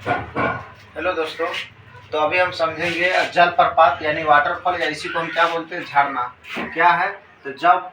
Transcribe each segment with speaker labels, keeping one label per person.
Speaker 1: Hello दोस्तों। तो अभी हम समझेंगे जलप्रपात यानी वाटरफॉल, या इसी को हम क्या बोलते हैं, झरना। क्या है? तो जब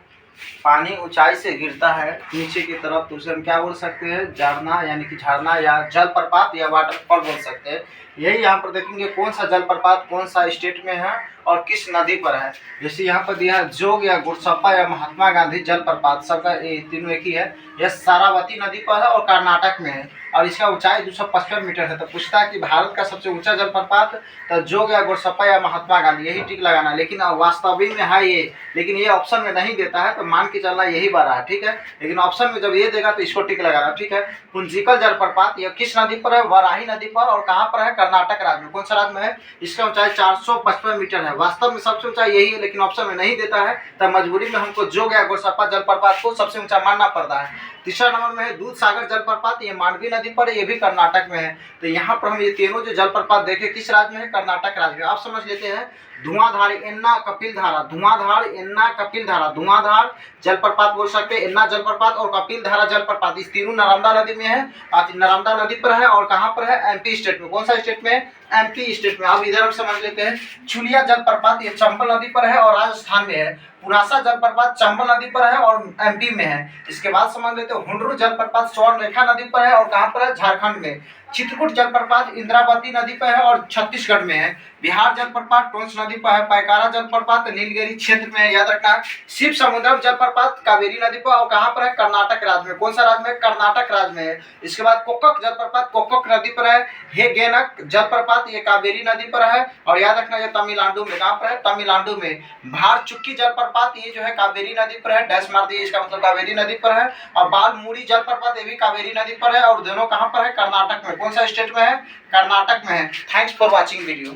Speaker 1: पानी ऊंचाई से गिरता है नीचे की तरफ तो उसे हम क्या बोल सकते हैं, झरना, यानी कि झरना या जलप्रपात या वाटरफॉल बोल सकते हैं। यही यहाँ पर देखेंगे कौन सा जलप्रपात कौन सा स्टेट में है और किस नदी पर है। जैसे यहाँ पर दिया है जोग या गुरसप्पा या महात्मा गांधी जलप्रपात, सबका तीनों एक ही है। यह सारावती नदी पर है और कर्नाटक में है और इसका ऊंचाई 255 मीटर है। तो पूछता है कि भारत का सबसे ऊंचा जलप्रपात, तो जोग या गुरसप्पा या महात्मा गांधी, यही टिक लगाना। लेकिन वास्तविक में है ये, लेकिन ये ऑप्शन में नहीं देता है, तो मान के चलना यही बारा है, ठीक है। लेकिन ऑप्शन में जब ये देगा तो इसको टिक लगाना, ठीक है। पुंजिकल जलप्रपात यह किस नदी पर है? वाराही नदी पर। और कहाँ पर है? कर्नाटक राज्य में। कौन सा राज्य में है? इसका ऊंचाई 455 मीटर है। वास्तव में सबसे ऊंचा यही है, लेकिन ऑप्शन में नहीं देता है, तब मजबूरी में हमको जोग या गुरसप्पा जलप्रपात को सबसे ऊंचा मानना पड़ता है। तीसरा नंबर में है दूध सागर जलप्रपात, ये मांडवी नदी पर है, ये भी कर्नाटक में है। तो यहाँ पर हम ये तीनों जो जलप्रपात देखे किस राज्य में है? कर्नाटक राज्य में। आप समझ लेते हैं। धुआंधार, एन्ना, कपिल धारा, धुआंधार, एन्ना, कपिल धारा। धुआंधार जलप्रपात बोल सकते हैं, एन्ना जलप्रपात और कपिल धारा जलप्रपात, इस तीनों नर्मदा नदी में है। नर्मदा नदी पर है और कहाँ पर है? एमपी स्टेट में। कौन सा स्टेट में? एमपी स्टेट में। अब इधर हम समझ लेते हैं। छुलिया जलप्रपात ये चंबल नदी पर है और राजस्थान में है। पुरासा जलप्रपात चंबल नदी पर है और एमपी में है। इसके बाद समझ लेते हैं हुंडरू जलप्रपात स्वर्णरेखा नदी पर है और कहाँ पर है? झारखंड में। चित्रकूट जलप्रपात इंद्रावती नदी पर है और छत्तीसगढ़ में है। बिहार जलप्रपात टोंस नदी पर है। पैकारा जलप्रपात नीलगिरी क्षेत्र में है, याद रखना। शिव समुद्रम जलप्रपात कावेरी नदी पर और कहाँ पर है? कर्नाटक राज्य में। कौन सा राज्य में? कर्नाटक राज्य में है। इसके बाद कोक्कक जलप्रपात कोक्कक नदी पर है। हेगेनक जलप्रपात ये कावेरी नदी पर है और याद रखना ये तमिलनाडु में। कहाँ पर है? तमिलनाडु में। भार चुक्की जलप्रपात ये जो है कावेरी नदी पर है, डैश मार दिए, इसका मतलब कावेरी नदी पर है। और बालमुड़ी जलप्रपात ये भी कावेरी नदी पर है और दोनों कहाँ पर है? कर्नाटक में। कौन सा स्टेट में है? कर्नाटक में है। Thanks for watching video.